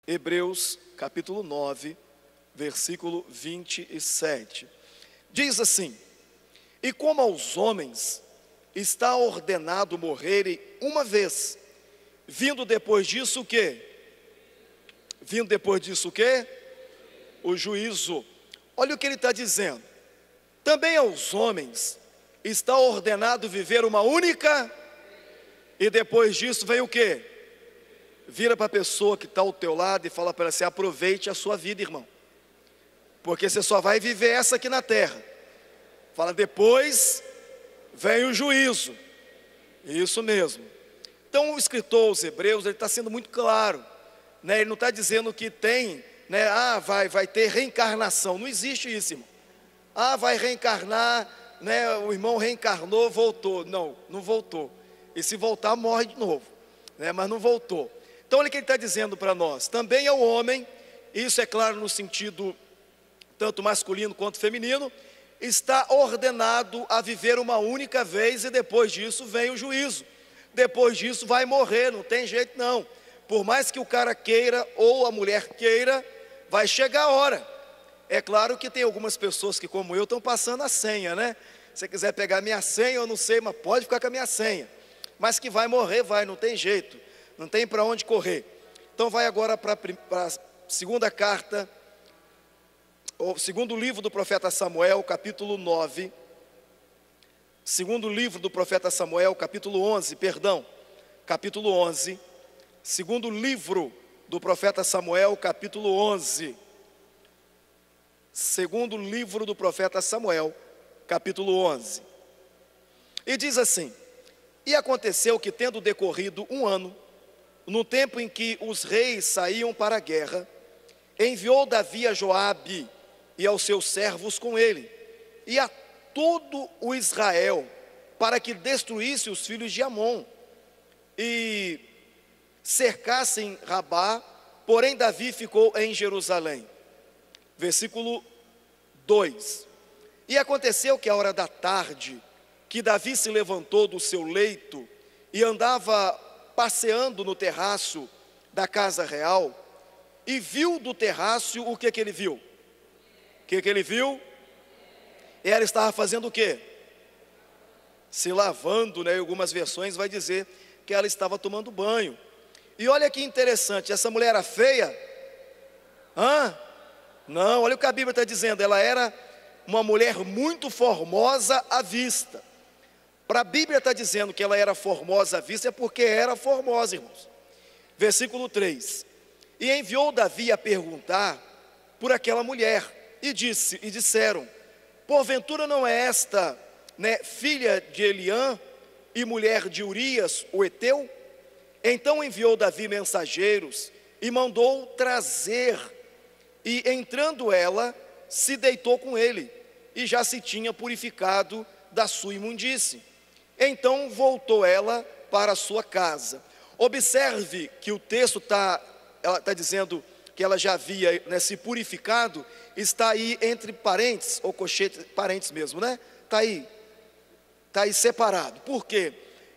Hebreus capítulo 9, versículo 27. Diz assim: e como aos homens está ordenado morrerem uma vez, vindo depois disso o quê? Vindo depois disso o quê? O juízo. Olha o que ele está dizendo. Também aos homens está ordenado viver uma única, e depois disso vem o quê? Vira para a pessoa que está ao teu lado e fala para ela assim: aproveite a sua vida, irmão, porque você só vai viver essa aqui na terra. Fala, depois vem o juízo. Isso mesmo. Então o escritor aos Hebreus, ele está sendo muito claro, né? Ele não está dizendo que tem, né? Vai ter reencarnação. Não existe isso, irmão. Vai reencarnar, né? O irmão reencarnou, voltou. Não, não voltou. E se voltar, morre de novo, né? Mas não voltou. Então olha o que ele está dizendo para nós. Também ao homem, isso é claro no sentido tanto masculino quanto feminino, está ordenado a viver uma única vez, e depois disso vem o juízo. Depois disso vai morrer, não tem jeito não. Por mais que o cara queira ou a mulher queira, vai chegar a hora. É claro que tem algumas pessoas que, como eu, estão passando a senha, né? Se você quiser pegar minha senha, eu não sei, mas pode ficar com a minha senha. Mas que vai morrer, vai, não tem jeito. Não tem para onde correr. Então vai agora para a segunda carta, ou segundo livro do profeta Samuel, capítulo 9. Segundo livro do profeta Samuel, capítulo 11, capítulo 11. Segundo livro do profeta Samuel, capítulo 11. Segundo livro do profeta Samuel, capítulo 11. E diz assim: e aconteceu que, tendo decorrido um ano, no tempo em que os reis saíam para a guerra, enviou Davi a Joabe e aos seus servos com ele, e a todo o Israel, para que destruísse os filhos de Amon e cercassem Rabá. Porém Davi ficou em Jerusalém. Versículo 2. E aconteceu que, à hora da tarde, que Davi se levantou do seu leito e andava passeando no terraço da casa real, e viu do terraço o que ele viu? O que ele viu? Ela estava fazendo o quê? Se lavando, né? Em algumas versões vai dizer que ela estava tomando banho. E olha que interessante, essa mulher era feia? Não, olha o que a Bíblia está dizendo. Ela era uma mulher muito formosa à vista. Para a Bíblia está dizendo que ela era formosa à vista, é porque era formosa, irmãos. Versículo 3. E enviou Davi a perguntar por aquela mulher, e disseram: porventura não é esta, né, filha de Eliã e mulher de Urias, o heteu? Então enviou Davi mensageiros e mandou trazer, e entrando ela, se deitou com ele, e já se tinha purificado da sua imundície. Então voltou ela para a sua casa. Observe que o texto ela está dizendo que ela já havia, né, se purificado. Está aí entre parênteses, ou cochete, parênteses mesmo, né? Está aí separado. Por quê?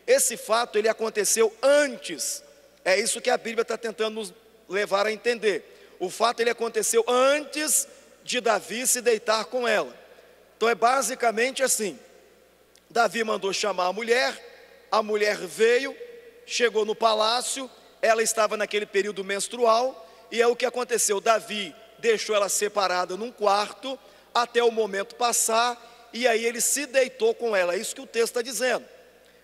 Esse fato, ele aconteceu antes. É isso que a Bíblia está tentando nos levar a entender. O fato, ele aconteceu antes de Davi se deitar com ela. Então é basicamente assim: Davi mandou chamar a mulher veio, chegou no palácio, ela estava naquele período menstrual, e é o que aconteceu. Davi deixou ela separada num quarto, até o momento passar, e aí ele se deitou com ela. É isso que o texto está dizendo.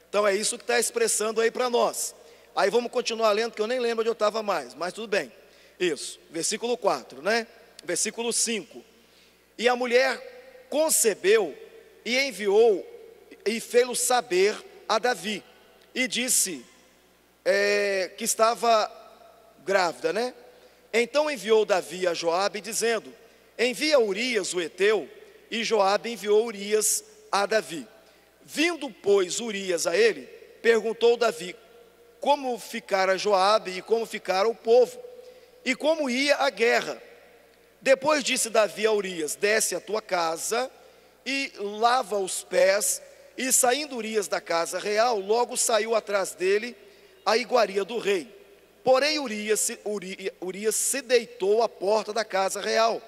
Então é isso que está expressando aí para nós. Aí vamos continuar lendo, que eu nem lembro onde eu estava mais, mas tudo bem. Isso, versículo 4, né? Versículo 5. E a mulher concebeu e enviou e fê-lo saber a Davi, e disse que estava grávida, né? Então enviou Davi a Joabe, dizendo: envia Urias o heteu. E Joabe enviou Urias a Davi. Vindo, pois, Urias a ele, perguntou Davi como ficara Joabe e como ficara o povo, e como ia a guerra. Depois disse Davi a Urias: desce à tua casa e lava os pés. E saindo Urias da casa real, logo saiu atrás dele a iguaria do rei. Porém Urias se deitou à porta da casa real,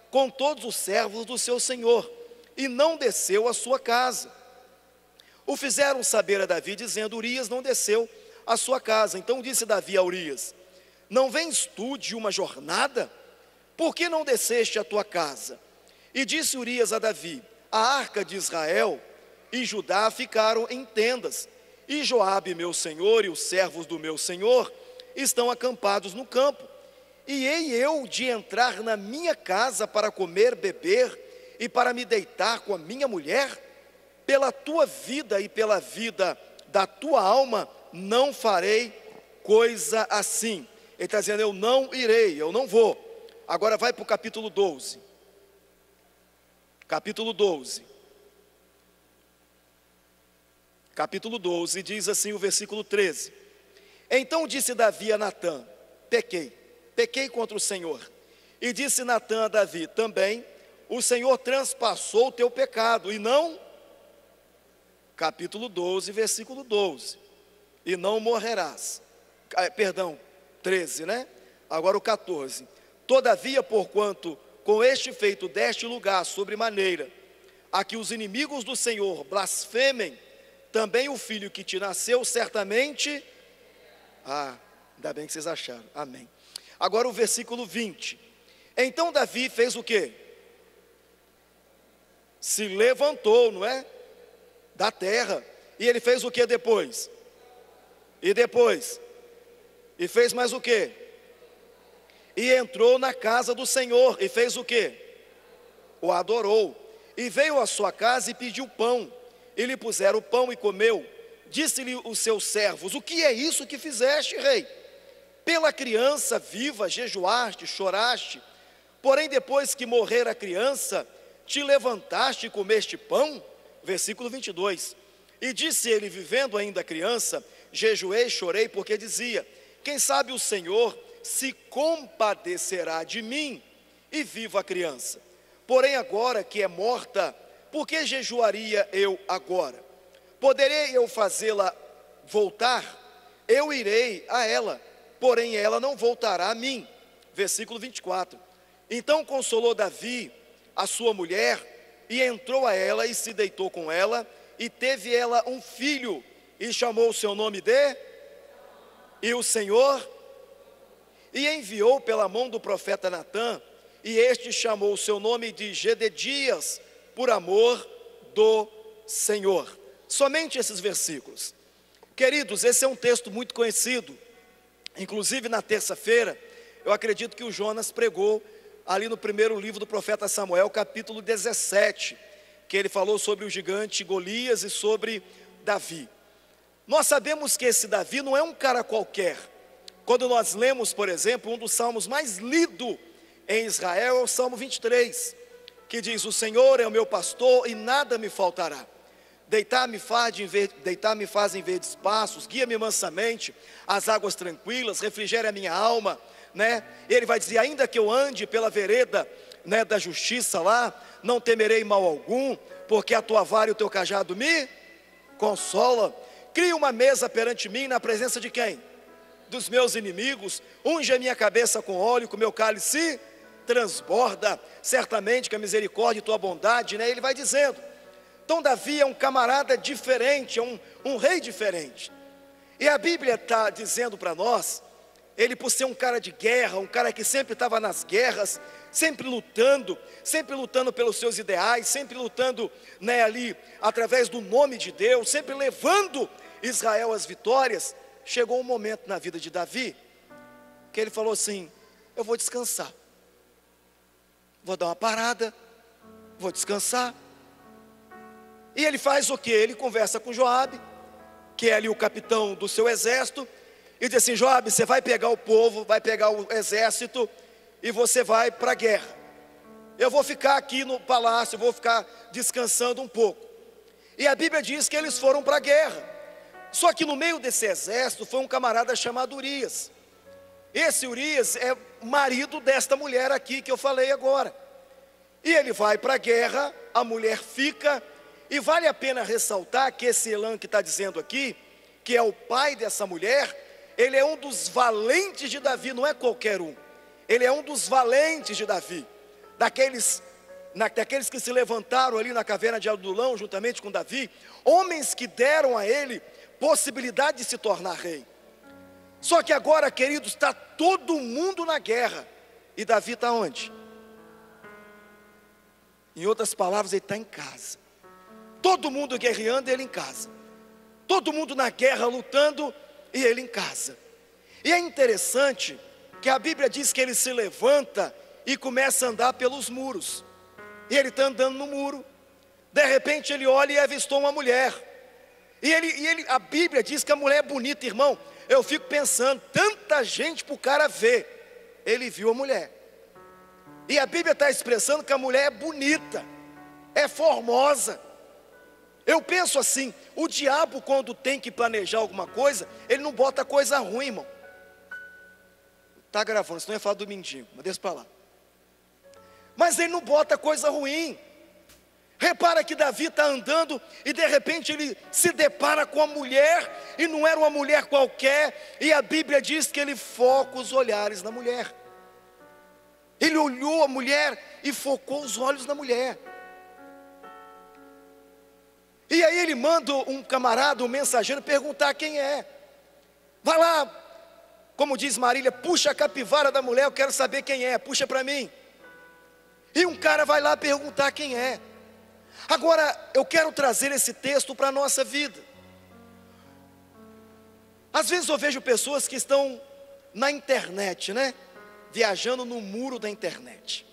com todos os servos do seu senhor, e não desceu à sua casa. O fizeram saber a Davi, dizendo: Urias não desceu à sua casa. Então disse Davi a Urias: não vens tu de uma jornada? Por que não desceste à tua casa? E disse Urias a Davi: a arca de Israel e Judá ficaram em tendas, e Joabe meu senhor e os servos do meu senhor estão acampados no campo. E hei eu de entrar na minha casa para comer, beber e para me deitar com a minha mulher? Pela tua vida e pela vida da tua alma não farei coisa assim. Ele está dizendo: eu não irei, eu não vou. Agora vai para o capítulo 12. Capítulo 12. Capítulo 12, diz assim o versículo 13: então disse Davi a Natã: pequei contra o Senhor. E disse Natã a Davi: também o Senhor transpassou o teu pecado, e não, capítulo 12, versículo 12, e não morrerás. Perdão, 13, né? Agora o 14: todavia, porquanto com este feito deste lugar sobremaneira a que os inimigos do Senhor blasfemem, também o filho que te nasceu certamente... ainda bem que vocês acharam, amém. Agora o versículo 20: então Davi fez o quê? Se levantou, não é? Da terra. E ele fez o que depois? E depois? E fez mais o quê? E entrou na casa do Senhor, e fez o quê? O adorou. E veio à sua casa e pediu pão, e lhe puseram o pão e comeu. Disse-lhe os seus servos: o que é isso que fizeste, rei? Pela criança viva jejuaste, choraste, porém depois que morrer a criança, te levantaste e comeste pão? Versículo 22: e disse ele, vivendo ainda a criança, jejuei, chorei, porque dizia: quem sabe o Senhor se compadecerá de mim, e viva a criança. Porém agora que é morta, por que jejuaria eu agora? Poderei eu fazê-la voltar? Eu irei a ela, porém ela não voltará a mim. Versículo 24: então consolou Davi a sua mulher, e entrou a ela e se deitou com ela, e teve ela um filho, e chamou o seu nome de... e o Senhor... e enviou pela mão do profeta Natã, e este chamou o seu nome de Gededias, por amor do Senhor. Somente esses versículos. Queridos, esse é um texto muito conhecido. Inclusive na terça-feira, eu acredito que o Jonas pregou ali no primeiro livro do profeta Samuel, capítulo 17, que ele falou sobre o gigante Golias e sobre Davi. Nós sabemos que esse Davi não é um cara qualquer. Quando nós lemos, por exemplo, um dos salmos mais lido em Israel é o Salmo 23, que diz: o Senhor é o meu pastor e nada me faltará. Deitar-me faz em verdes pastos, guia-me mansamente às águas tranquilas, refrigera a minha alma, né? Ele vai dizer: ainda que eu ande pela vereda, né, da justiça lá, não temerei mal algum, porque a tua vara e o teu cajado me consola. Cria uma mesa perante mim na presença de quem? Dos meus inimigos. Unge a minha cabeça com óleo, com meu cálice transborda. Certamente que a misericórdia e tua bondade, né? Ele vai dizendo. Então Davi é um camarada diferente, é um rei diferente. E a Bíblia está dizendo para nós, ele por ser um cara de guerra, um cara que sempre estava nas guerras, sempre lutando pelos seus ideais, sempre lutando, né, ali, através do nome de Deus, sempre levando Israel às vitórias. Chegou um momento na vida de Davi, que ele falou assim: eu vou descansar, vou dar uma parada, vou descansar. E ele faz o que? Ele conversa com Joabe, que é ali o capitão do seu exército, e diz assim: Joabe, você vai pegar o povo, vai pegar o exército, e você vai para a guerra. Eu vou ficar aqui no palácio, vou ficar descansando um pouco. E a Bíblia diz que eles foram para a guerra. Só que no meio desse exército foi um camarada chamado Urias. Esse Urias é marido desta mulher aqui que eu falei agora. E ele vai para a guerra, a mulher fica. E vale a pena ressaltar que esse Elã que está dizendo aqui, que é o pai dessa mulher, ele é um dos valentes de Davi, não é qualquer um. Ele é um dos valentes de Davi, daqueles que se levantaram ali na caverna de Adulão, juntamente com Davi, homens que deram a ele possibilidade de se tornar rei. Só que agora, queridos, está todo mundo na guerra, e Davi está onde? Em outras palavras, ele está em casa. Todo mundo guerreando, ele em casa. Todo mundo na guerra lutando, e ele em casa. E é interessante que a Bíblia diz que ele se levanta e começa a andar pelos muros. E ele está andando no muro. De repente ele olha e avistou uma mulher. A Bíblia diz que a mulher é bonita, irmão. Eu fico pensando, tanta gente para o cara ver. Ele viu a mulher. E a Bíblia está expressando que a mulher é bonita, é formosa. Eu penso assim, o diabo quando tem que planejar alguma coisa, ele não bota coisa ruim, irmão. Está gravando, senão ia falar do mendigo, mas deixa para lá. Mas ele não bota coisa ruim. Repara que Davi está andando e de repente ele se depara com a mulher, e não era uma mulher qualquer, e a Bíblia diz que ele foca os olhares na mulher. Ele olhou a mulher e focou os olhos na mulher. E aí ele manda um camarada, um mensageiro, perguntar quem é. Vai lá, como diz Marília, puxa a capivara da mulher, eu quero saber quem é, puxa para mim. E um cara vai lá perguntar quem é. Agora, eu quero trazer esse texto para a nossa vida. Às vezes eu vejo pessoas que estão na internet, né? Viajando no muro da internet.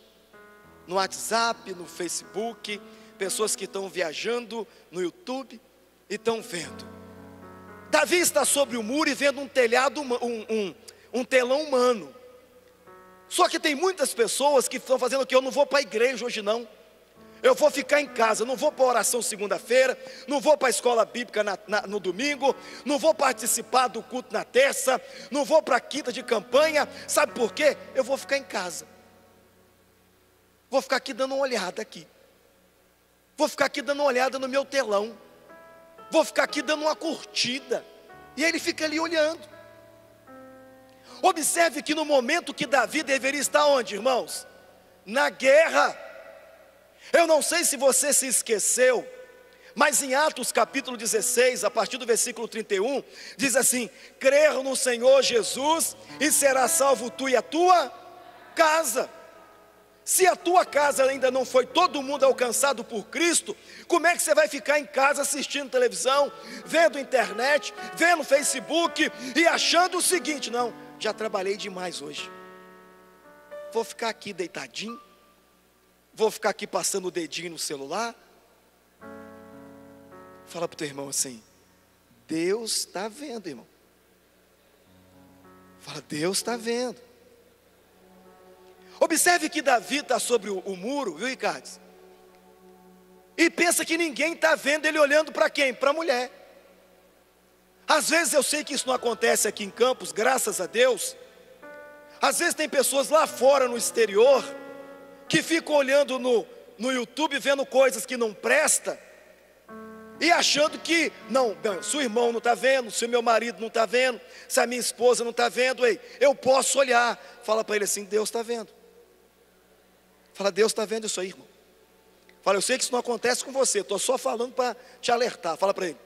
No WhatsApp, no Facebook, pessoas que estão viajando no YouTube e estão vendo. Davi está sobre o muro e vendo um telhado, um telão humano. Só que tem muitas pessoas que estão fazendo o que? Eu não vou para a igreja hoje não. Eu vou ficar em casa, não vou para a oração segunda-feira, não vou para a escola bíblica no domingo, não vou participar do culto na terça, não vou para a quinta de campanha. Sabe por quê? Eu vou ficar em casa. Vou ficar aqui dando uma olhada aqui. Vou ficar aqui dando uma olhada no meu telão. Vou ficar aqui dando uma curtida. E ele fica ali olhando. Observe que no momento que Davi deveria estar onde, irmãos? Na guerra. Eu não sei se você se esqueceu, mas em Atos capítulo 16, a partir do versículo 31, diz assim: crer no Senhor Jesus e será salvo tu e a tua casa. Se a tua casa ainda não foi todo mundo alcançado por Cristo, como é que você vai ficar em casa assistindo televisão, vendo internet, vendo Facebook e achando o seguinte: não, já trabalhei demais hoje, vou ficar aqui deitadinho, vou ficar aqui passando o dedinho no celular? Fala para o teu irmão assim: Deus está vendo, irmão. Fala, Deus está vendo. Observe que Davi está sobre o muro, viu, Ricardo? E pensa que ninguém está vendo ele olhando para quem? Para a mulher. Às vezes eu sei que isso não acontece aqui em Campos, graças a Deus. Às vezes tem pessoas lá fora no exterior que ficam olhando no YouTube, vendo coisas que não prestam, e achando que, não, se o irmão não está vendo, se o meu marido não está vendo, se a minha esposa não está vendo, eu posso olhar. Fala para ele assim: Deus está vendo. Fala, Deus está vendo isso aí, irmão. Fala, eu sei que isso não acontece com você, estou só falando para te alertar. Fala para ele.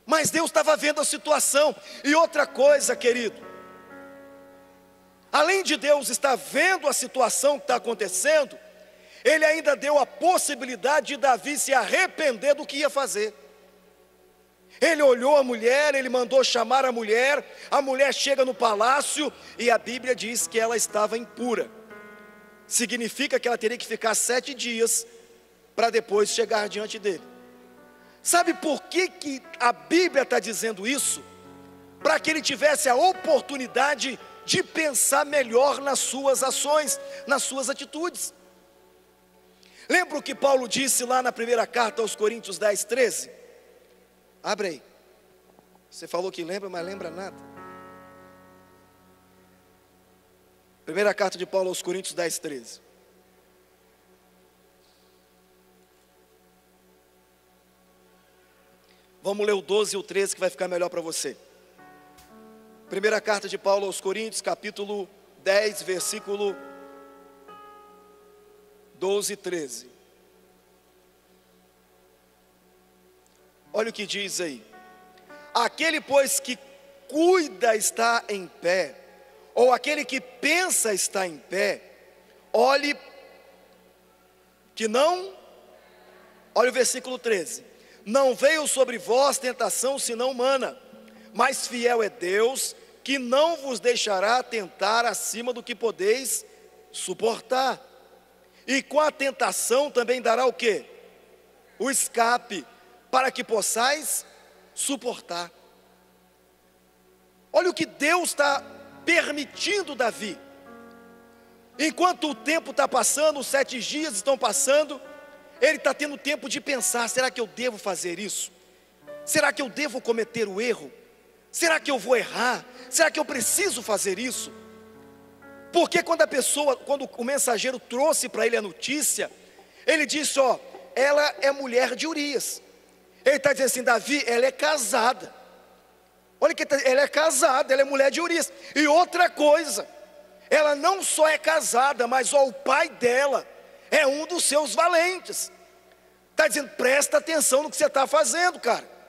Mas Deus estava vendo a situação. E outra coisa, querido, além de Deus estar vendo a situação que está acontecendo, Ele ainda deu a possibilidade de Davi se arrepender do que ia fazer. Ele olhou a mulher, ele mandou chamar a mulher chega no palácio e a Bíblia diz que ela estava impura. Significa que ela teria que ficar 7 dias para depois chegar diante dele. Sabe por que a Bíblia está dizendo isso? Para que ele tivesse a oportunidade de pensar melhor nas suas ações, nas suas atitudes. Lembra o que Paulo disse lá na primeira carta aos Coríntios 10, 13? Abre aí. Você falou que lembra, mas lembra nada. Primeira carta de Paulo aos Coríntios 10, 13. Vamos ler o 12 e o 13 que vai ficar melhor para você. Primeira carta de Paulo aos Coríntios, capítulo 10, versículo 12 e 13. Olha o que diz aí: aquele, pois, que cuida está em pé, ou aquele que pensa está em pé, olhe que não, olha o versículo 13: não veio sobre vós tentação senão humana, mas fiel é Deus, que não vos deixará tentar acima do que podeis suportar, e com a tentação também dará o quê? O escape, para que possais suportar. Olha o que Deus está permitindo Davi. Enquanto o tempo está passando, os 7 dias estão passando, ele está tendo tempo de pensar: será que eu devo fazer isso? Será que eu devo cometer o erro? Será que eu vou errar? Será que eu preciso fazer isso? Porque quando o mensageiro trouxe para ele a notícia, ele disse: ó, ela é mulher de Urias. Ele está dizendo assim: Davi, ela é casada. Olha que ela é casada, ela é mulher de Urias. E outra coisa, ela não só é casada, mas ó, o pai dela é um dos seus valentes. Está dizendo: presta atenção no que você está fazendo, cara.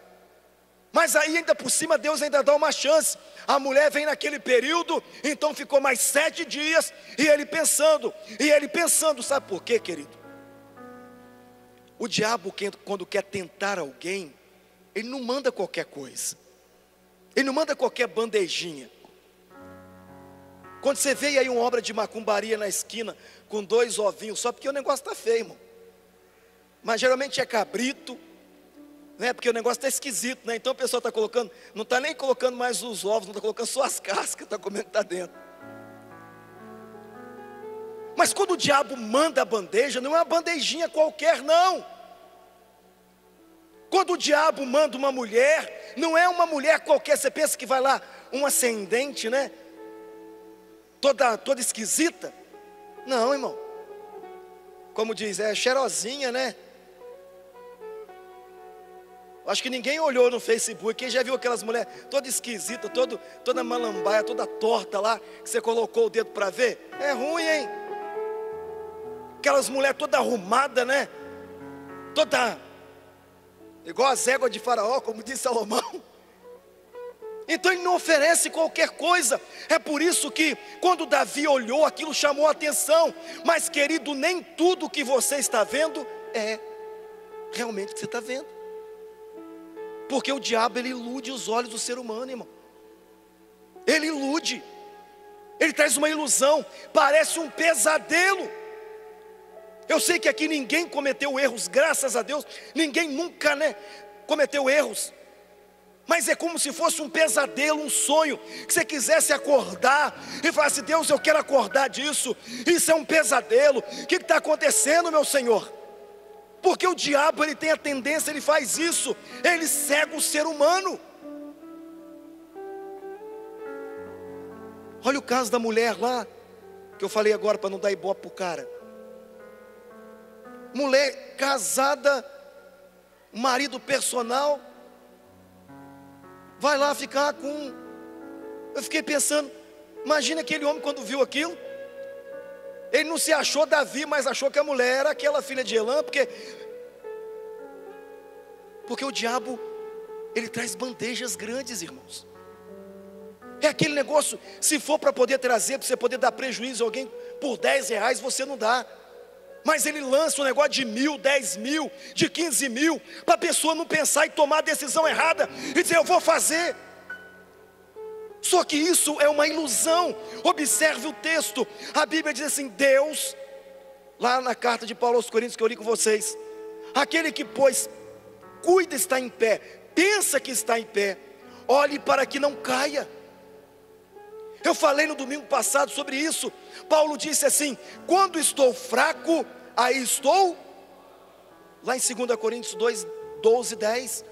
Mas aí ainda por cima Deus ainda dá uma chance. A mulher vem naquele período, então ficou mais 7 dias, e ele pensando, sabe por quê, querido? O diabo, quando quer tentar alguém, ele não manda qualquer coisa, ele não manda qualquer bandejinha. Quando você vê aí uma obra de macumbaria na esquina, com 2 ovinhos, só porque o negócio está feio, irmão. Mas geralmente é cabrito, né? Porque o negócio está esquisito, né? Então o pessoal está colocando, não está nem colocando mais os ovos, não está colocando só as cascas, está comendo que está dentro. Mas quando o diabo manda a bandeja, não é uma bandejinha qualquer, não. Quando o diabo manda uma mulher, não é uma mulher qualquer. Você pensa que vai lá uma ascendente, né? Toda esquisita. Não, irmão. Como diz, é cheirosinha, né? Acho que ninguém olhou no Facebook. Quem já viu aquelas mulheres toda esquisita, toda malambaia, toda torta lá, que você colocou o dedo para ver? É ruim, hein? Aquelas mulheres toda arrumada, né? Toda igual as éguas de Faraó, como disse Salomão. Então ele não oferece qualquer coisa. É por isso que quando Davi olhou, aquilo chamou a atenção. Mas querido, nem tudo que você está vendo é realmente o que você está vendo. Porque o diabo, ele ilude os olhos do ser humano, irmão. Ele ilude. Ele traz uma ilusão. Parece um pesadelo. Eu sei que aqui ninguém cometeu erros, graças a Deus. Ninguém nunca, né, cometeu erros. Mas é como se fosse um pesadelo, um sonho, que você quisesse acordar e falasse: Deus, eu quero acordar disso. Isso é um pesadelo. O que está acontecendo, meu Senhor? Porque o diabo, ele tem a tendência, ele faz isso. Ele cega o ser humano. Olha o caso da mulher lá, que eu falei agora para não dar ibope para o cara. Mulher casada, marido personal, vai lá ficar com... Eu fiquei pensando, imagina aquele homem quando viu aquilo. Ele não se achou Davi, mas achou que a mulher era aquela filha de Elã, porque o diabo, ele traz bandejas grandes, irmãos. É aquele negócio, se for para poder trazer, para você poder dar prejuízo a alguém por R$10, você não dá. Mas ele lança um negócio de 1.000, 10.000, de 15.000, para a pessoa não pensar e tomar a decisão errada, e dizer: eu vou fazer. Só que isso é uma ilusão. Observe o texto. A Bíblia diz assim: Deus, lá na carta de Paulo aos Coríntios que eu li com vocês, aquele que pois cuida está em pé, pensa que está em pé, olhe para que não caia. Eu falei no domingo passado sobre isso. Paulo disse assim: quando estou fraco, aí estou. Lá em 2 Coríntios 2, 12, 10.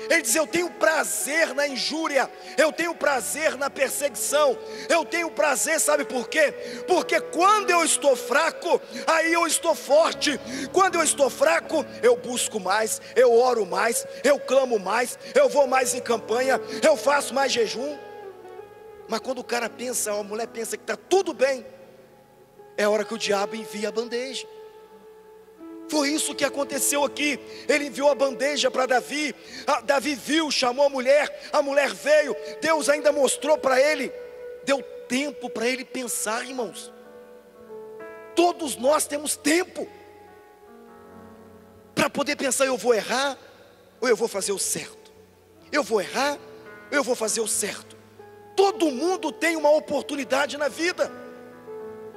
Ele diz: eu tenho prazer na injúria, eu tenho prazer na perseguição, eu tenho prazer, sabe por quê? Porque quando eu estou fraco, aí eu estou forte. Quando eu estou fraco, eu busco mais, eu oro mais, eu clamo mais, eu vou mais em campanha, eu faço mais jejum. Mas quando o cara pensa, a mulher pensa que está tudo bem, é a hora que o diabo envia a bandeja. Foi isso que aconteceu aqui. Ele enviou a bandeja para Davi. Davi viu, chamou a mulher veio. Deus ainda mostrou para ele, deu tempo para ele pensar, irmãos. Todos nós temos tempo para poder pensar: eu vou errar ou eu vou fazer o certo? Eu vou errar ou eu vou fazer o certo? Todo mundo tem uma oportunidade na vida.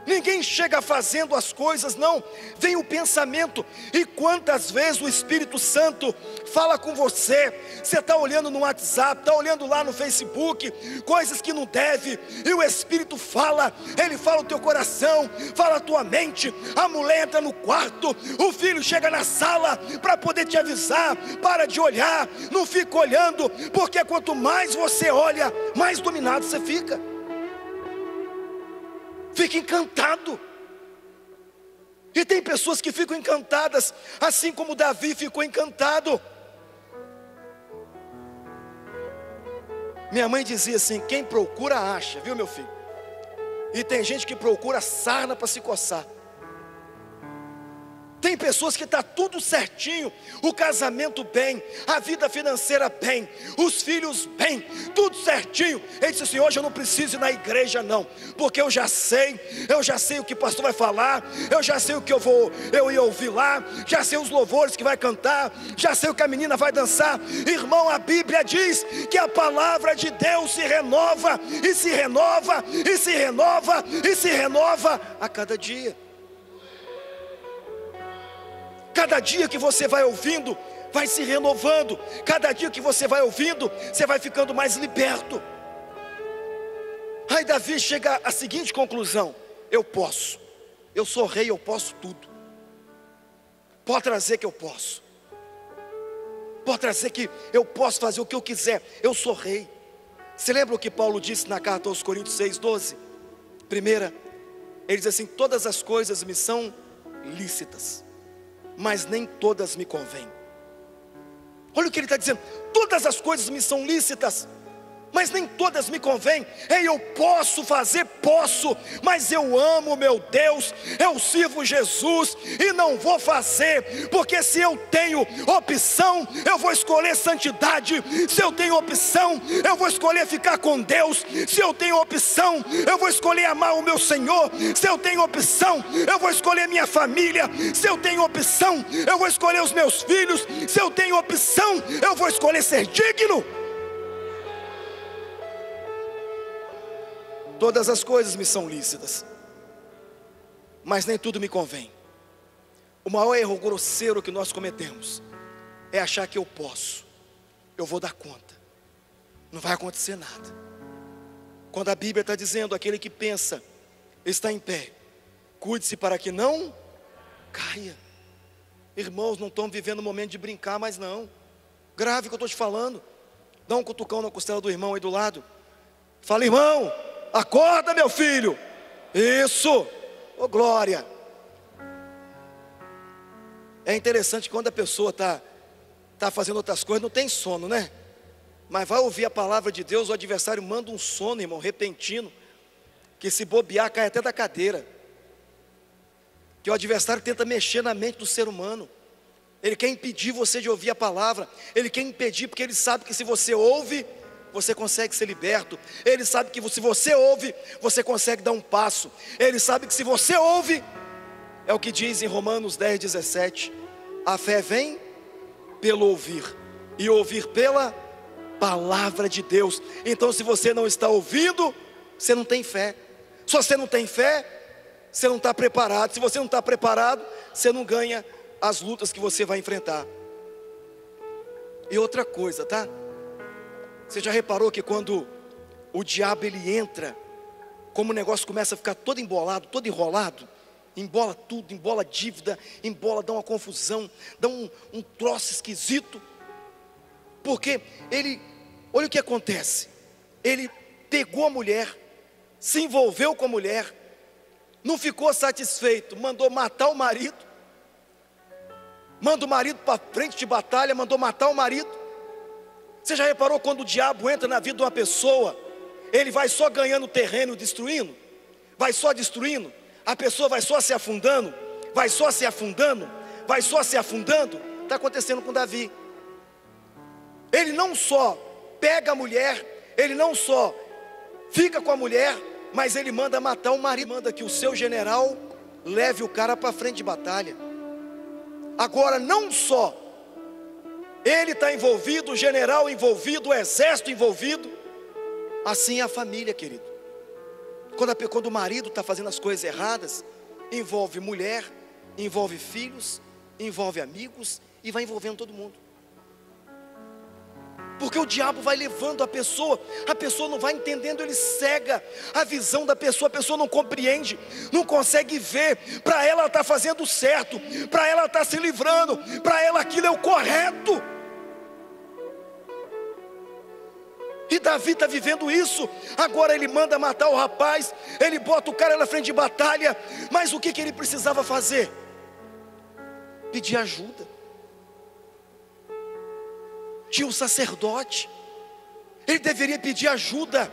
Ninguém chega fazendo as coisas, não. Vem o pensamento. E quantas vezes o Espírito Santo fala com você? Você está olhando no WhatsApp, está olhando lá no Facebook, coisas que não deve, e o Espírito fala. Ele fala o teu coração, fala a tua mente. A mulher entra no quarto, o filho chega na sala para poder te avisar: para de olhar, não fica olhando, porque quanto mais você olha, mais dominado você fica. Fica encantado. E tem pessoas que ficam encantadas, assim como Davi ficou encantado. Minha mãe dizia assim: quem procura acha, viu, meu filho? E tem gente que procura sarna para se coçar. Tem pessoas que está tudo certinho, o casamento bem, a vida financeira bem, os filhos bem, tudo certinho. Ele disse assim: hoje eu não preciso ir na igreja não, porque eu já sei o que o pastor vai falar, eu já sei o que eu ia ouvir lá, já sei os louvores que vai cantar, já sei o que a menina vai dançar. Irmão, a Bíblia diz que a palavra de Deus se renova, e se renova, e se renova, e se renova a cada dia. Cada dia que você vai ouvindo, vai se renovando. Cada dia que você vai ouvindo, você vai ficando mais liberto. Aí Davi chega à seguinte conclusão: eu posso, eu sou rei, eu posso tudo. Pode trazer que eu posso. Pode trazer que eu posso fazer o que eu quiser, eu sou rei. Você lembra o que Paulo disse na carta aos Coríntios 6:12? Primeira, ele diz assim: todas as coisas me são lícitas, mas nem todas me convêm. Olha o que ele está dizendo: todas as coisas me são lícitas, mas nem todas me convêm. Ei, eu posso fazer, posso, mas eu amo meu Deus, eu sirvo Jesus e não vou fazer, porque se eu tenho opção, eu vou escolher santidade. Se eu tenho opção, eu vou escolher ficar com Deus. Se eu tenho opção, eu vou escolher amar o meu Senhor. Se eu tenho opção, eu vou escolher minha família. Se eu tenho opção, eu vou escolher os meus filhos. Se eu tenho opção, eu vou escolher ser digno. Todas as coisas me são lícitas, mas nem tudo me convém. O maior erro grosseiro que nós cometemos é achar que eu posso, eu vou dar conta. Não vai acontecer nada. Quando a Bíblia está dizendo: aquele que pensa está em pé, cuide-se para que não caia. Irmãos, não estamos vivendo um momento de brincar mais não. Grave o que eu estou te falando. Dá um cutucão na costela do irmão aí do lado. Fala: irmão, acorda, meu filho. Isso, ô glória. É interessante quando a pessoa está fazendo outras coisas, não tem sono, né? Mas vai ouvir a palavra de Deus, o adversário manda um sono, irmão, repentino, que se bobear cai até da cadeira. Que o adversário tenta mexer na mente do ser humano. Ele quer impedir você de ouvir a palavra. Ele quer impedir porque ele sabe que se você ouve, você consegue ser liberto. Ele sabe que se você ouve, você consegue dar um passo. Ele sabe que se você ouve, é o que diz em Romanos 10:17, a fé vem pelo ouvir, e ouvir pela palavra de Deus. Então se você não está ouvindo, você não tem fé. Se você não tem fé, você não está preparado. Se você não está preparado, você não ganha as lutas que você vai enfrentar. E outra coisa, tá? Você já reparou que quando o diabo ele entra, como o negócio começa a ficar todo embolado, todo enrolado, embola tudo, embola dívida, embola, dá uma confusão, dá um troço esquisito, porque ele, olha o que acontece, ele pegou a mulher, se envolveu com a mulher, não ficou satisfeito, mandou matar o marido, manda o marido para frente de batalha, mandou matar o marido. Você já reparou quando o diabo entra na vida de uma pessoa, ele vai só ganhando terreno, destruindo, vai só destruindo, a pessoa vai só se afundando, vai só se afundando, vai só se afundando. Está acontecendo com Davi. Ele não só pega a mulher, ele não só fica com a mulher, mas ele manda matar o marido, manda que o seu general leve o cara para frente de batalha. Agora não só ele está envolvido, o general envolvido, o exército envolvido, assim é a família, querido. Quando o marido está fazendo as coisas erradas, envolve mulher, envolve filhos, envolve amigos e vai envolvendo todo mundo. Porque o diabo vai levando a pessoa não vai entendendo, ele cega a visão da pessoa, a pessoa não compreende, não consegue ver. Para ela está fazendo certo, para ela está se livrando, para ela aquilo é o correto. E Davi está vivendo isso. Agora ele manda matar o rapaz, ele bota o cara na frente de batalha. Mas o que ele precisava fazer? Pedir ajuda. Tinha um sacerdote, ele deveria pedir ajuda.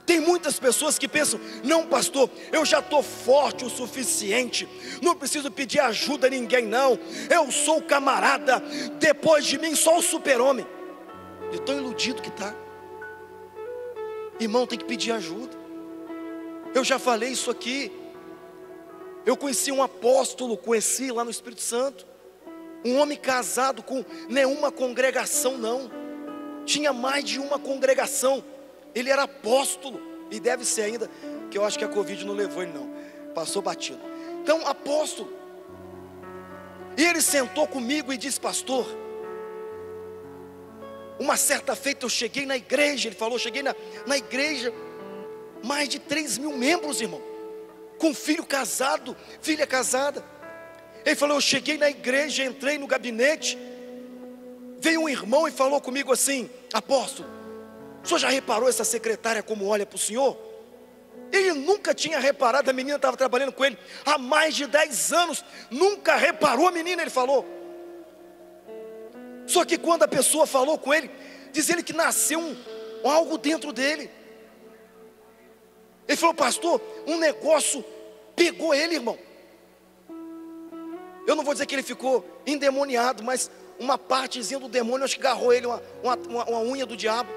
Tem muitas pessoas que pensam: não, pastor, eu já estou forte o suficiente, não preciso pedir ajuda a ninguém não, eu sou o camarada, depois de mim só o super-homem. De tão iludido que está. Irmão, tem que pedir ajuda. Eu já falei isso aqui. Eu conheci um apóstolo, conheci lá no Espírito Santo, um homem casado com nenhuma congregação não, tinha mais de uma congregação. Ele era apóstolo, e deve ser ainda, que eu acho que a Covid não levou ele não, passou batido. Então, apóstolo. E ele sentou comigo e disse: pastor, uma certa feita eu cheguei na igreja. Ele falou: cheguei na igreja, mais de 3.000 membros, irmão, com filho casado, filha casada. Ele falou: eu cheguei na igreja, entrei no gabinete, veio um irmão e falou comigo assim: apóstolo, o senhor já reparou essa secretária como olha para o senhor? Ele nunca tinha reparado, a menina estava trabalhando com ele há mais de 10 anos, nunca reparou a menina, ele falou. Só que quando a pessoa falou com ele, diz ele que nasceu algo dentro dele. Ele falou: pastor, um negócio pegou ele, irmão. Eu não vou dizer que ele ficou endemoniado, mas uma partezinha do demônio acho que agarrou ele, uma unha do diabo.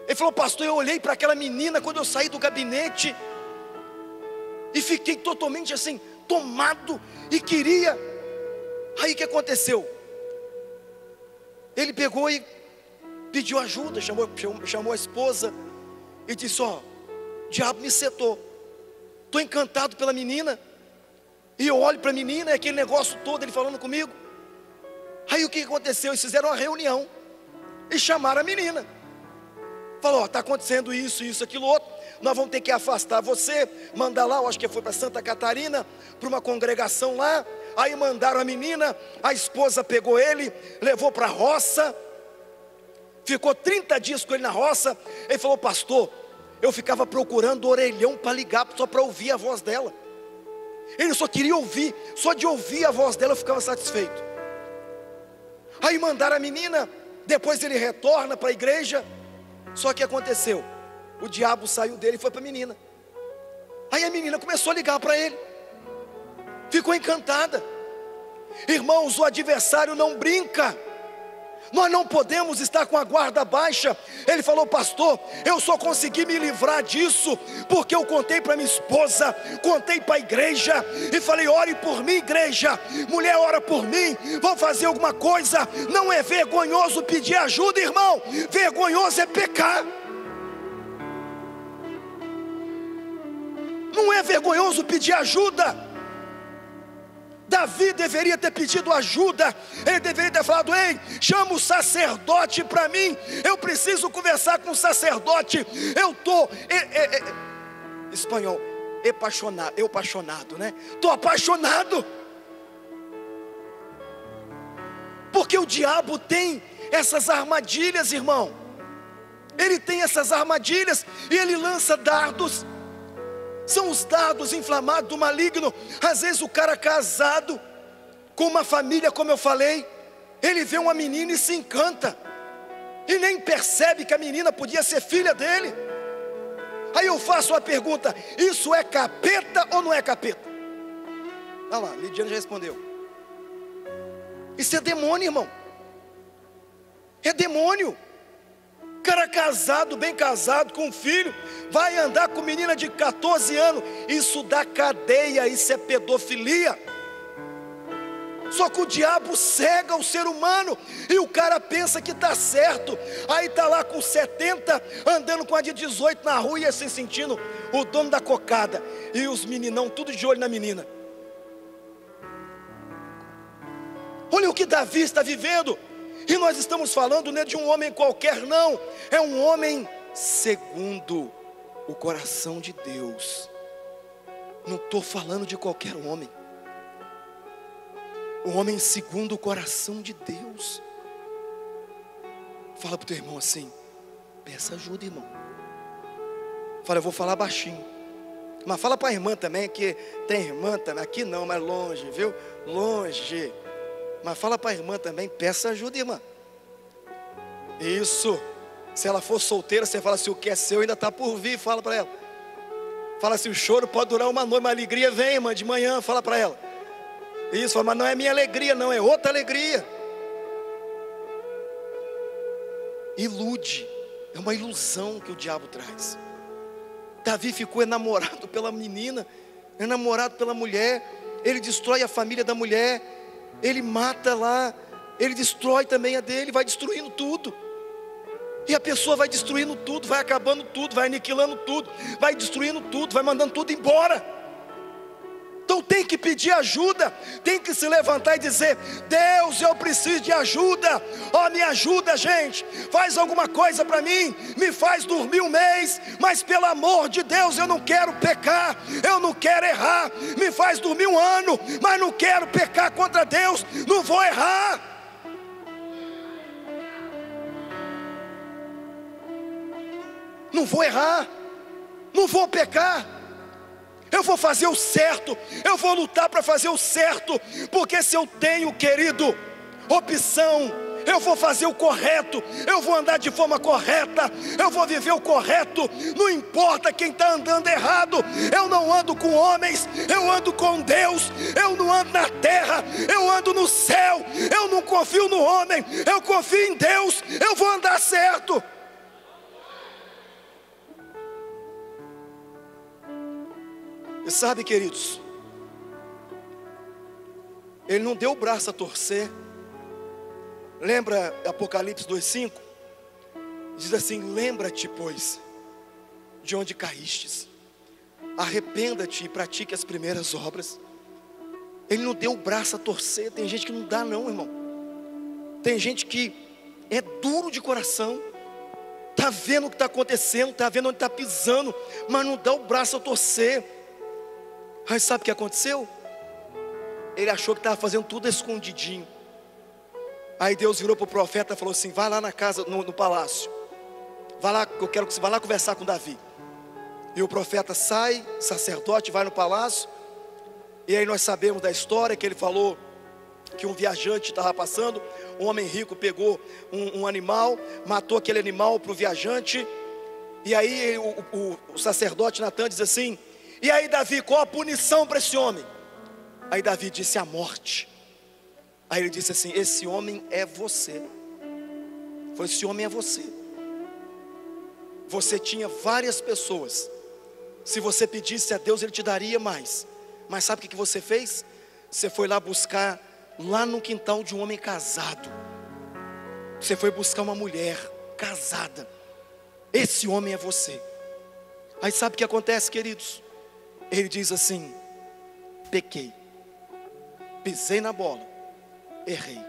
Ele falou: pastor, eu olhei para aquela menina quando eu saí do gabinete e fiquei totalmente assim, tomado, e queria. Aí o que aconteceu? Ele pegou e pediu ajuda, chamou a esposa e disse: ó, o diabo me setou, estou encantado pela menina, e eu olho para a menina, é aquele negócio todo, ele falando comigo. Aí o que aconteceu? Eles fizeram uma reunião e chamaram a menina. Falou: ó, está acontecendo isso, isso, aquilo outro, nós vamos ter que afastar você, mandar lá, eu acho que foi para Santa Catarina, para uma congregação lá. Aí mandaram a menina, a esposa pegou ele, levou para a roça, ficou 30 dias com ele na roça. Ele falou: pastor, eu ficava procurando orelhão para ligar, só para ouvir a voz dela. Ele só queria ouvir, só de ouvir a voz dela eu ficava satisfeito. Aí mandaram a menina, depois ele retorna para a igreja. Só que aconteceu, o diabo saiu dele e foi para a menina. Aí a menina começou a ligar para ele, ficou encantada. Irmãos, o adversário não brinca. Nós não podemos estar com a guarda baixa. Ele falou: pastor, eu só consegui me livrar disso porque eu contei para minha esposa, contei para a igreja e falei: ore por mim, igreja, mulher, ora por mim, vamos fazer alguma coisa. Não é vergonhoso pedir ajuda, irmão, vergonhoso é pecar. Não é vergonhoso pedir ajuda. Davi deveria ter pedido ajuda. Ele deveria ter falado: ei, chama o sacerdote para mim, eu preciso conversar com o sacerdote. Eu estou espanhol, apaixonado, né? Estou apaixonado. Porque o diabo tem essas armadilhas, irmão. Ele tem essas armadilhas e ele lança dardos. São os dardos inflamados do maligno. Às vezes o cara casado, com uma família, como eu falei, ele vê uma menina e se encanta. e nem percebe que a menina podia ser filha dele. Aí eu faço uma pergunta: isso é capeta ou não é capeta? Olha lá, Lidiane já respondeu. Isso é demônio, irmão. É demônio. Cara casado, bem casado, com um filho, vai andar com menina de 14 anos. Isso dá cadeia, isso é pedofilia. Só que o diabo cega o ser humano, e o cara pensa que está certo. Aí está lá com 70, andando com a de 18 na rua e assim sentindo o dono da cocada. E os meninão tudo de olho na menina. Olha o que Davi está vivendo. E nós estamos falando não é de um homem qualquer, não. É um homem segundo o coração de Deus. Não estou falando de qualquer homem. Um homem segundo o coração de Deus. Fala para o teu irmão assim: peça ajuda, irmão. Fala, eu vou falar baixinho. Mas fala para a irmã também, que tem irmã também. Aqui não, mas longe, viu? Longe. Mas fala para a irmã também, peça ajuda, irmã. Isso. Se ela for solteira, você fala assim: o que é seu ainda está por vir. Fala para ela. Fala assim: o choro pode durar uma noite, mas a alegria vem, irmã, de manhã. Fala para ela. Isso, mas não é minha alegria, não, é outra alegria. Ilude, é uma ilusão que o diabo traz. Davi ficou enamorado pela menina, enamorado pela mulher. Ele destrói a família da mulher, ele mata lá, ele destrói também a dele, vai destruindo tudo. E a pessoa vai destruindo tudo, vai acabando tudo, vai aniquilando tudo, vai destruindo tudo, vai mandando tudo embora. Então tem que pedir ajuda, tem que se levantar e dizer: Deus, eu preciso de ajuda. Ó, me ajuda, gente, faz alguma coisa para mim, me faz dormir um mês, mas pelo amor de Deus, eu não quero pecar, eu não quero errar. Me faz dormir um ano, mas não quero pecar contra Deus, não vou errar. Não vou errar, não vou pecar. Eu vou fazer o certo, eu vou lutar para fazer o certo, porque se eu tenho, querido, opção, eu vou fazer o correto, eu vou andar de forma correta, eu vou viver o correto, não importa quem está andando errado. Eu não ando com homens, eu ando com Deus. Eu não ando na terra, eu ando no céu. Eu não confio no homem, eu confio em Deus. Eu vou andar certo. E sabe, queridos, ele não deu o braço a torcer. Lembra Apocalipse 2:5? Diz assim: lembra-te, pois, de onde caístes, arrependa-te e pratique as primeiras obras. Ele não deu o braço a torcer. Tem gente que não dá não, irmão. Tem gente que é duro de coração, está vendo o que está acontecendo, está vendo onde está pisando, mas não dá o braço a torcer. Aí sabe o que aconteceu? Ele achou que estava fazendo tudo escondidinho. Aí Deus virou para o profeta e falou assim: vai lá na casa, no palácio. Vai lá, eu quero que você vá lá conversar com Davi. E o profeta sai, sacerdote, vai no palácio. E aí nós sabemos da história que ele falou que um viajante estava passando. Um homem rico pegou um animal, matou aquele animal para o viajante. E aí o sacerdote Natan diz assim: e aí, Davi, qual a punição para esse homem? Aí Davi disse: a morte. Aí ele disse assim: esse homem é você. Esse homem é você. Você tinha várias pessoas. Se você pedisse a Deus, Ele te daria mais. Mas sabe o que você fez? Você foi lá buscar, lá no quintal de um homem casado. Você foi buscar uma mulher casada. Esse homem é você. Aí sabe o que acontece, queridos? Ele diz assim: pequei, pisei na bola, errei.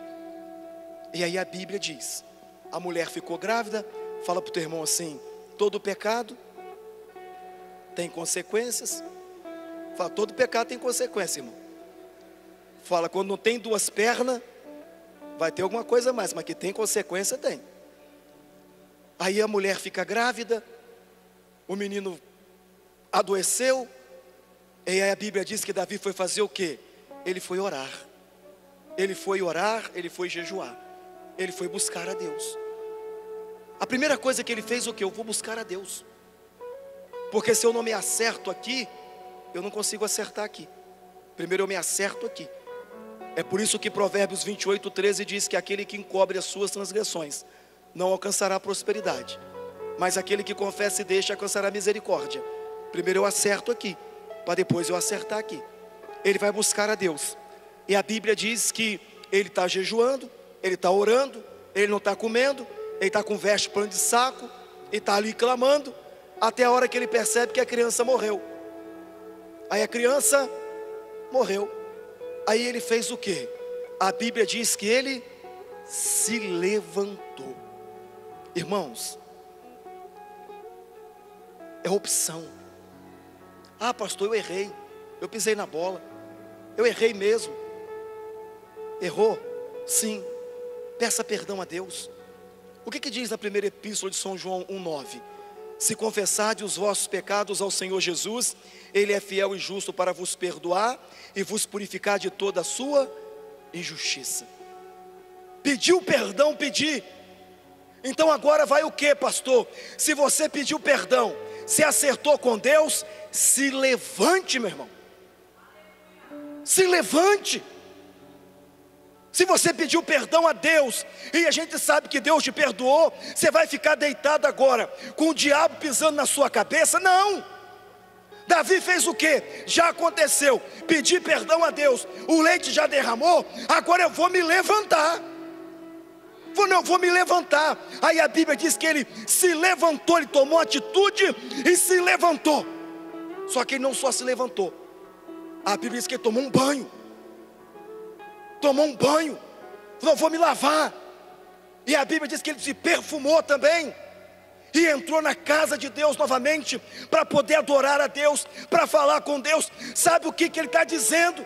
E aí a Bíblia diz: a mulher ficou grávida. Fala para o teu irmão assim: todo pecado tem consequências. Fala, todo pecado tem consequência, irmão. Fala, quando não tem duas pernas, vai ter alguma coisa a mais, mas que tem consequência, tem. Aí a mulher fica grávida, o menino adoeceu. E aí a Bíblia diz que Davi foi fazer o quê? Ele foi orar. Ele foi orar, ele foi jejuar. Ele foi buscar a Deus. A primeira coisa que ele fez, o que? Eu vou buscar a Deus. Porque se eu não me acerto aqui, eu não consigo acertar aqui. Primeiro eu me acerto aqui. É por isso que Provérbios 28:13 diz que aquele que encobre as suas transgressões não alcançará prosperidade, mas aquele que confessa e deixa alcançará misericórdia. Primeiro eu acerto aqui, para depois eu acertar aqui. Ele vai buscar a Deus. E a Bíblia diz que ele está jejuando, ele está orando, ele não está comendo, ele está com veste pano de saco, ele está ali clamando, até a hora que ele percebe que a criança morreu. Aí a criança morreu. Aí ele fez o quê? A Bíblia diz que ele se levantou. Irmãos, é opção. Ah, pastor, eu errei, eu pisei na bola, eu errei mesmo. Errou? Sim. Peça perdão a Deus. O que diz na primeira epístola de São João 1:9? Se confessardes os vossos pecados ao Senhor Jesus, Ele é fiel e justo para vos perdoar e vos purificar de toda a sua injustiça. Pediu perdão, pedir. Então agora vai o que, pastor? Se você pediu perdão, se acertou com Deus, se levante, meu irmão. Se levante. Se você pediu perdão a Deus, e a gente sabe que Deus te perdoou, você vai ficar deitado agora, com o diabo pisando na sua cabeça? Não. Davi fez o que? Já aconteceu, pedi perdão a Deus, o leite já derramou, agora eu vou me levantar. Eu vou me levantar. Aí a Bíblia diz que ele se levantou, ele tomou atitude e se levantou. Só que ele não só se levantou, a Bíblia diz que ele tomou um banho. Tomou um banho, falou, vou me lavar. E a Bíblia diz que ele se perfumou também, e entrou na casa de Deus novamente, para poder adorar a Deus, para falar com Deus. Sabe o que ele está dizendo?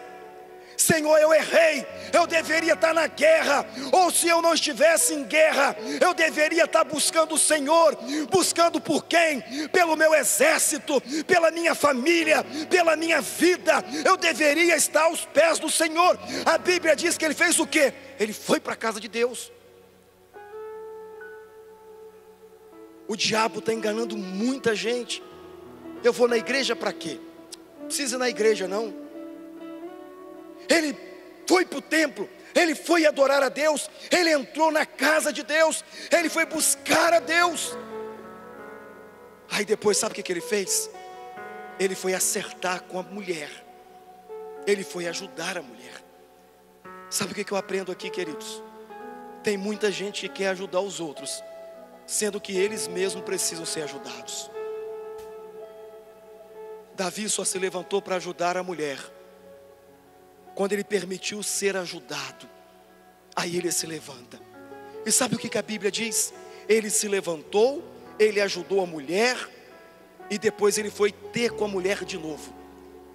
Senhor, eu errei, eu deveria estar na guerra, ou se eu não estivesse em guerra, eu deveria estar buscando o Senhor. Buscando por quem? Pelo meu exército, pela minha família, pela minha vida. Eu deveria estar aos pés do Senhor. A Bíblia diz que ele fez o quê? Ele foi para a casa de Deus. O diabo está enganando muita gente. Eu vou na igreja para quê? Não precisa ir na igreja não. Ele foi para o templo, ele foi adorar a Deus, ele entrou na casa de Deus, ele foi buscar a Deus. Aí depois sabe o que ele fez? Ele foi acertar com a mulher, ele foi ajudar a mulher. Sabe o que eu aprendo aqui, queridos? Tem muita gente que quer ajudar os outros, sendo que eles mesmos precisam ser ajudados. Davi só se levantou para ajudar a mulher quando ele permitiu ser ajudado. Aí ele se levanta. E sabe o que a Bíblia diz? Ele se levantou, ele ajudou a mulher, e depois ele foi ter com a mulher de novo,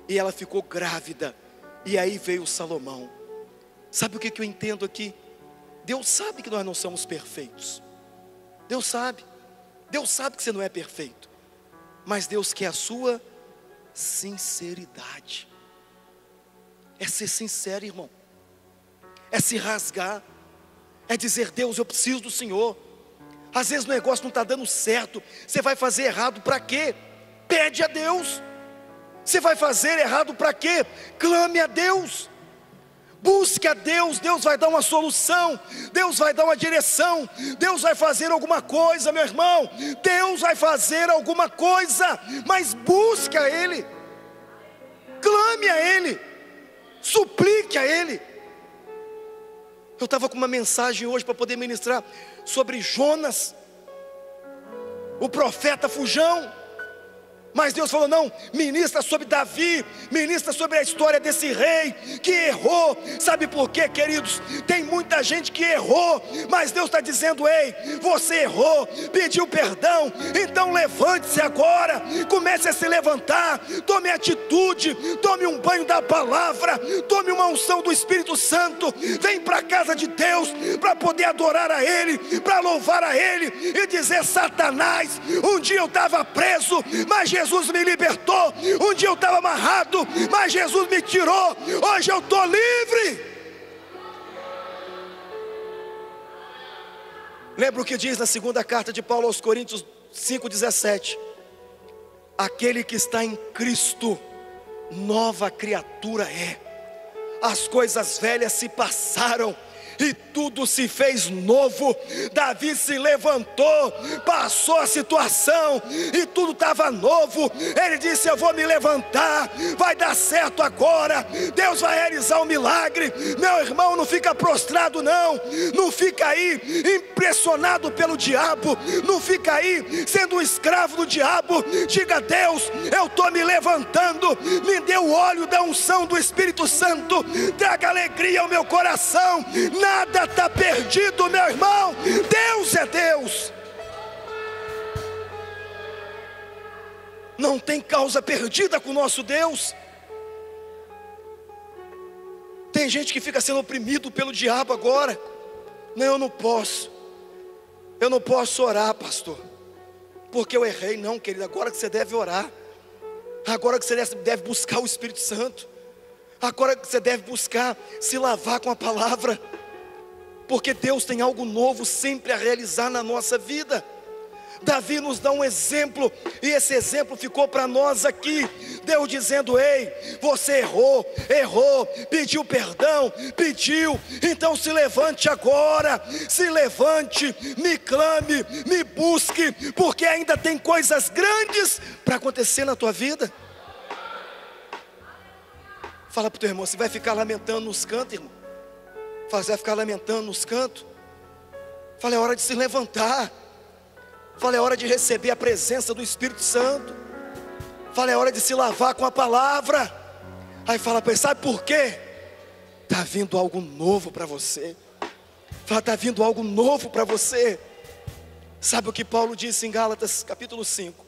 e ela ficou grávida. E aí veio Salomão. Sabe o que eu entendo aqui? Deus sabe que nós não somos perfeitos. Deus sabe que você não é perfeito, mas Deus quer a sua sinceridade. É ser sincero, irmão. É se rasgar. É dizer, Deus, eu preciso do Senhor. Às vezes o negócio não está dando certo. Você vai fazer errado para quê? Pede a Deus. Você vai fazer errado para quê? Clame a Deus. Busque a Deus. Deus vai dar uma solução. Deus vai dar uma direção. Deus vai fazer alguma coisa, meu irmão. Deus vai fazer alguma coisa. Mas busque a Ele. Clame a Ele. Suplique a Ele. Eu estava com uma mensagem hoje para poder ministrar sobre Jonas, o profeta fujão. Mas Deus falou, não, ministra sobre Davi, ministra sobre a história desse rei que errou. Sabe por quê, queridos? Tem muita gente que errou, mas Deus está dizendo, ei, você errou, pediu perdão, então levante-se agora, comece a se levantar, tome atitude, tome um banho da palavra, tome uma unção do Espírito Santo, vem para a casa de Deus, para poder adorar a Ele, para louvar a Ele, e dizer, Satanás, um dia eu estava preso, mas Jesus me libertou. Um dia eu estava amarrado, mas Jesus me tirou. Hoje eu estou livre. Lembra o que diz na segunda carta de Paulo aos Coríntios 5,17: aquele que está em Cristo, nova criatura é. As coisas velhas se passaram e tudo se fez novo. Davi se levantou, passou a situação e tudo estava novo. Ele disse: eu vou me levantar, vai dar certo agora, Deus vai realizar um milagre. Meu irmão, não fica prostrado não, não fica aí impressionado pelo diabo, não fica aí sendo um escravo do diabo. Diga: Deus, eu estou me levantando, me dê o óleo da unção do Espírito Santo, traga alegria ao meu coração. Nada está perdido, meu irmão. Deus é Deus. Não tem causa perdida com o nosso Deus. Tem gente que fica sendo oprimido pelo diabo agora. Não, eu não posso orar, pastor, porque eu errei. Não, querido, agora que você deve orar, agora que você deve buscar o Espírito Santo, agora que você deve buscar se lavar com a palavra, porque Deus tem algo novo sempre a realizar na nossa vida. Davi nos dá um exemplo, e esse exemplo ficou para nós aqui. Deus dizendo: ei, você errou, pediu perdão, então se levante agora, se levante, me clame, me busque, porque ainda tem coisas grandes para acontecer na tua vida. Fala para o teu irmão: você vai ficar lamentando nos cantos, irmão? Fala: você vai ficar lamentando nos cantos? Fala: é hora de se levantar. Fala: é hora de receber a presença do Espírito Santo. Fala: é hora de se lavar com a palavra. Aí fala para ele: sabe por quê? Está vindo algo novo para você. Fala: está vindo algo novo para você. Sabe o que Paulo disse em Gálatas capítulo 5?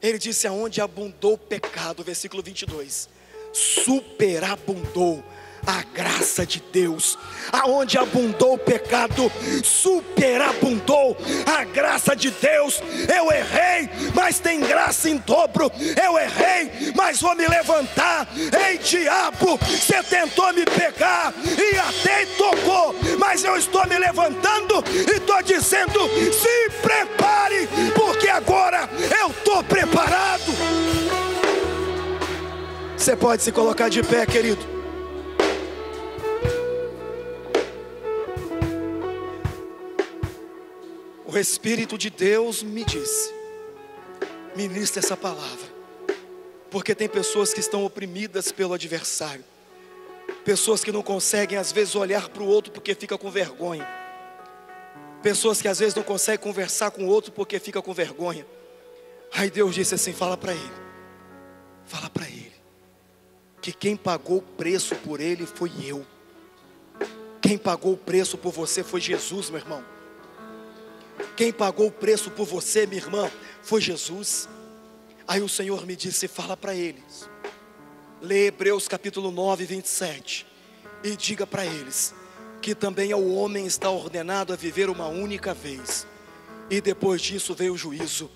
Ele disse: aonde abundou o pecado, versículo 22, superabundou a graça de Deus. Aonde abundou o pecado, superabundou a graça de Deus. Eu errei, mas tem graça em dobro. Eu errei, mas vou me levantar. Ei, diabo, você tentou me pegar e até tocou, mas eu estou me levantando e estou dizendo: se prepare, porque agora eu estou preparado. Você pode se colocar de pé, querido. O Espírito de Deus me disse: ministra essa palavra, porque tem pessoas que estão oprimidas pelo adversário, pessoas que não conseguem às vezes olhar para o outro porque fica com vergonha, pessoas que às vezes não conseguem conversar com o outro porque fica com vergonha. Aí Deus disse assim: fala para ele que quem pagou o preço por ele foi eu. Quem pagou o preço por você foi Jesus, meu irmão. Quem pagou o preço por você, minha irmã, foi Jesus. Aí o Senhor me disse: fala para eles, lê Hebreus capítulo 9, 27, e diga para eles que também ao homem está ordenado a viver uma única vez, e depois disso veio o juízo.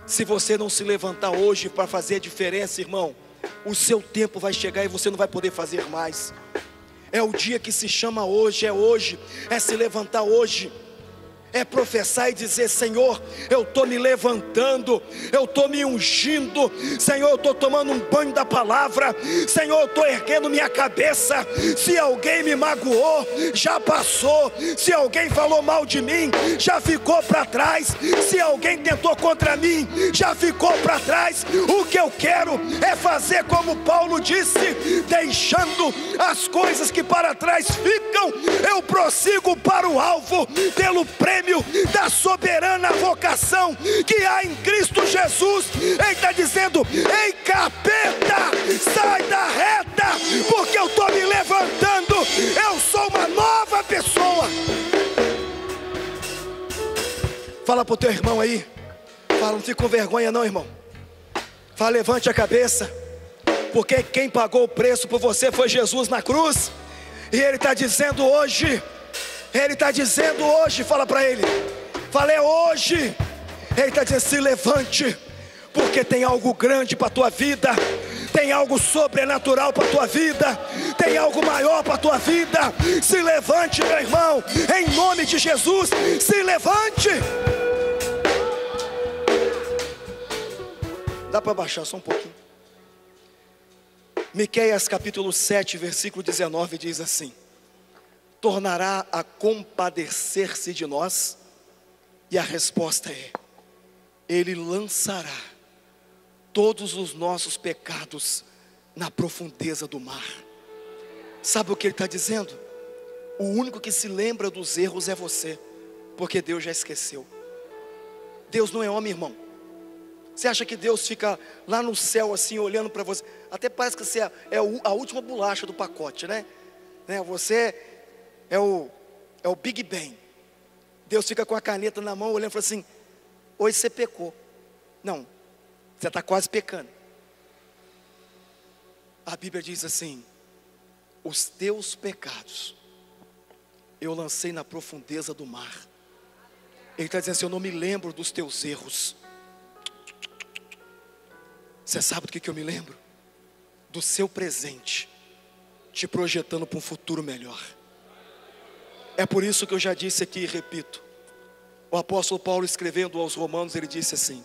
Se você não se levantar hoje para fazer a diferença, irmão, o seu tempo vai chegar e você não vai poder fazer mais. É o dia que se chama hoje, é se levantar hoje, é professar e dizer: Senhor, eu estou me levantando, eu estou me ungindo, Senhor, eu estou tomando um banho da palavra, Senhor, eu estou erguendo minha cabeça. Se alguém me magoou, já passou. Se alguém falou mal de mim, já ficou para trás. Se alguém tentou contra mim, já ficou para trás. O que eu quero é fazer como Paulo disse: deixando as coisas que para trás ficam, eu prossigo para o alvo, pelo prêmio da soberana vocação que há em Cristo Jesus. Ele está dizendo: ei, capeta, sai da reta, porque eu estou me levantando, eu sou uma nova pessoa. Fala para o teu irmão aí, fala: não fica com vergonha não, irmão. Fala: levante a cabeça, porque quem pagou o preço por você foi Jesus na cruz. E Ele está dizendo hoje, fala para ele, fala: é hoje. Ele está dizendo: se levante, porque tem algo grande para a tua vida, Tem algo sobrenatural para a tua vida. Tem algo maior para a tua vida. Se levante, meu irmão, em nome de Jesus. Se levante. Dá para baixar só um pouquinho? Miqueias capítulo 7, versículo 19 diz assim: tornará a compadecer-se de nós? E a resposta é: Ele lançará todos os nossos pecados na profundeza do mar. Sabe o que ele está dizendo? O único que se lembra dos erros é você, porque Deus já esqueceu. Deus não é homem, irmão. Você acha que Deus fica lá no céu assim, olhando para você? Até parece que você é a última bolacha do pacote, né? Você é o Big Bang. Deus fica com a caneta na mão, olhando e fala assim: hoje você pecou. Não, você está quase pecando. A Bíblia diz assim: os teus pecados eu lancei na profundeza do mar. Ele está dizendo assim: eu não me lembro dos teus erros. Você sabe do que eu me lembro? Do seu presente, te projetando para um futuro melhor. É por isso que eu já disse aqui e repito. O apóstolo Paulo, escrevendo aos Romanos, ele disse assim: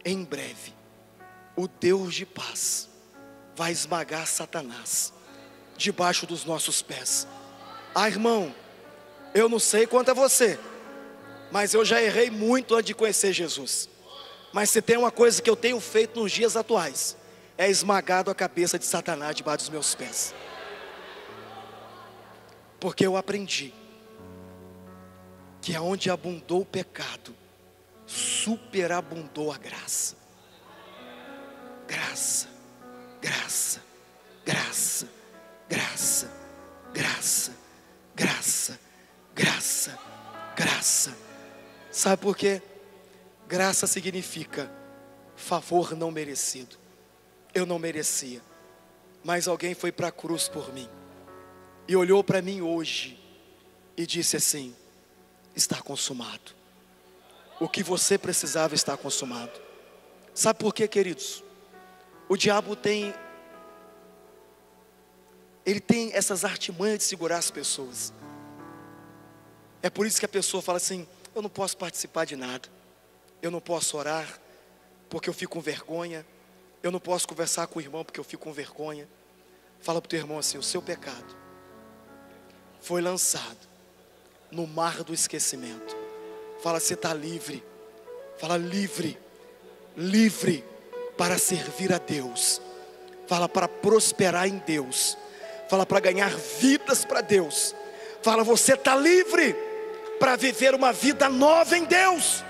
em breve, o Deus de paz vai esmagar Satanás debaixo dos nossos pés. Ah, irmão, eu não sei quanto a você, mas eu já errei muito antes de conhecer Jesus. Mas se tem uma coisa que eu tenho feito nos dias atuais, é esmagado a cabeça de Satanás debaixo dos meus pés. Porque eu aprendi que aonde abundou o pecado, superabundou a graça. Graça, graça, graça, graça, graça, graça, graça, graça. Sabe por quê? Graça significa favor não merecido. Eu não merecia, mas alguém foi para a cruz por mim e olhou para mim hoje e disse assim: está consumado. O que você precisava está consumado. Sabe por quê, queridos? O diabo tem essas artimanhas de segurar as pessoas. É por isso que a pessoa fala assim: eu não posso participar de nada, eu não posso orar porque eu fico com vergonha, eu não posso conversar com o irmão porque eu fico com vergonha. Fala para o teu irmão assim: o seu pecado foi lançado no mar do esquecimento. Fala: você está livre. Fala: livre, livre para servir a Deus. Fala: para prosperar em Deus. Fala: para ganhar vidas para Deus. Fala: você está livre para viver uma vida nova em Deus.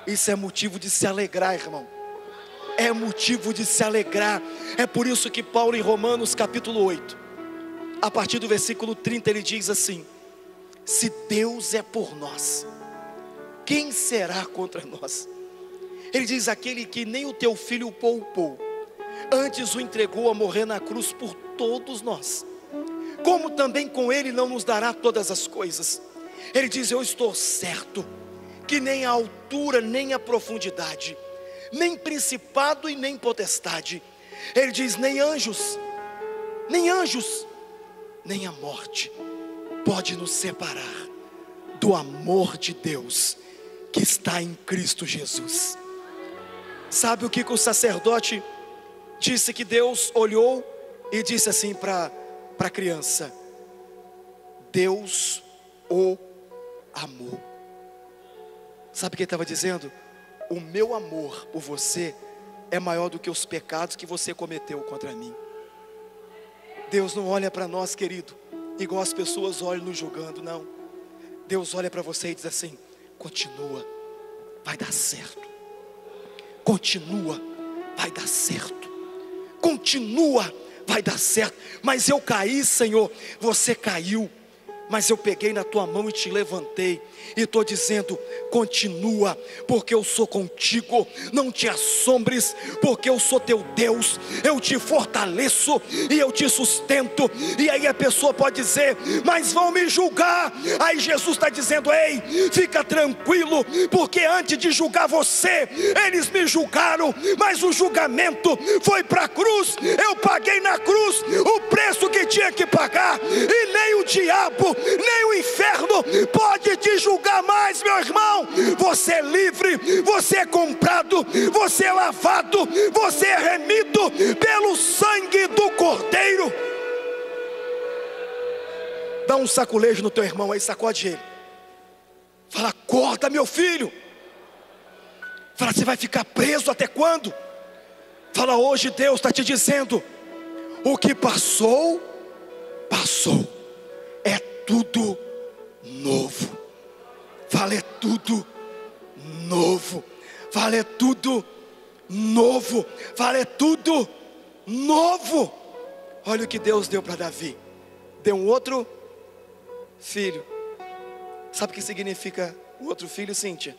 Isso é motivo de se alegrar, irmão. É motivo de se alegrar. É por isso que Paulo, em Romanos capítulo 8, a partir do versículo 30, ele diz assim: se Deus é por nós, quem será contra nós? Ele diz: aquele que nem o teu filho poupou, antes o entregou a morrer na cruz por todos nós, como também com ele não nos dará todas as coisas? Ele diz: eu estou certo que nem a altura, nem a profundidade, nem principado e nem potestade, ele diz, nem anjos, nem a morte pode nos separar do amor de Deus que está em Cristo Jesus. Sabe o que o sacerdote disse? Que Deus olhou e disse assim para a criança: Deus o amou. Sabe o que ele estava dizendo? O meu amor por você é maior do que os pecados que você cometeu contra mim. Deus não olha para nós, querido, igual as pessoas olham nos julgando, não. Deus olha para você e diz assim: continua, vai dar certo. Continua, vai dar certo. Continua, vai dar certo. Mas eu caí, Senhor. Você caiu, mas eu peguei na tua mão e te levantei, e estou dizendo, continua, porque eu sou contigo, não te assombres, porque eu sou teu Deus, eu te fortaleço, e eu te sustento. E aí a pessoa pode dizer, mas vão me julgar. Aí Jesus está dizendo, ei, fica tranquilo, porque antes de julgar você, eles me julgaram, mas o julgamento foi para a cruz, eu paguei na cruz o preço que tinha que pagar, e nem o diabo, nem o inferno pode te julgar mais, meu irmão. Você é livre, você é comprado, você é lavado, você é remido pelo sangue do Cordeiro. Dá um saculejo no teu irmão aí, sacode ele. Fala, acorda, meu filho. Fala, você vai ficar preso até quando? Fala, hoje Deus está te dizendo, o que passou, passou. É tudo novo. Fala, é tudo novo. Fala, é tudo novo. Fala, é tudo novo. Olha o que Deus deu para Davi. Deu um outro filho. Sabe o que significa o outro filho, Cíntia?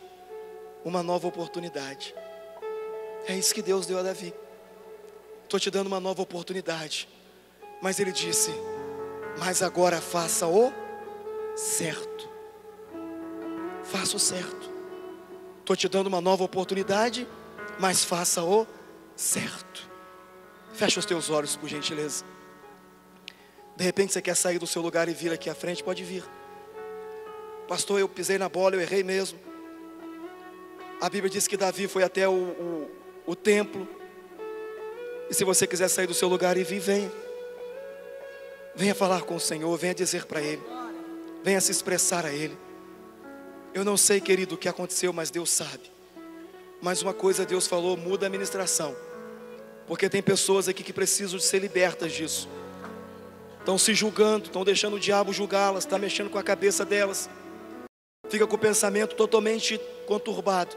Uma nova oportunidade. É isso que Deus deu a Davi. Estou te dando uma nova oportunidade. Mas ele disse, mas agora faça o certo. Faça o certo. Estou te dando uma nova oportunidade, mas faça o certo. Fecha os teus olhos, por gentileza. De repente você quer sair do seu lugar e vir aqui à frente, pode vir. Pastor, eu pisei na bola, eu errei mesmo. A Bíblia diz que Davi foi até o templo. E se você quiser sair do seu lugar e vir, venha. Venha falar com o Senhor, venha dizer para Ele, venha se expressar a Ele. Eu não sei, querido, o que aconteceu, mas Deus sabe. Mas uma coisa Deus falou, muda a ministração. Porque tem pessoas aqui que precisam de ser libertas disso. Estão se julgando, estão deixando o diabo julgá-las, está mexendo com a cabeça delas. Fica com o pensamento totalmente conturbado.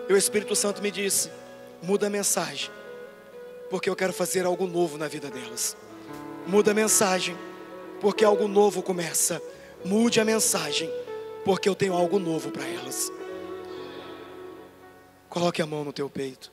E o Espírito Santo me disse, muda a mensagem, porque eu quero fazer algo novo na vida delas. Muda a mensagem, porque algo novo começa. Mude a mensagem, porque eu tenho algo novo para elas. Coloque a mão no teu peito.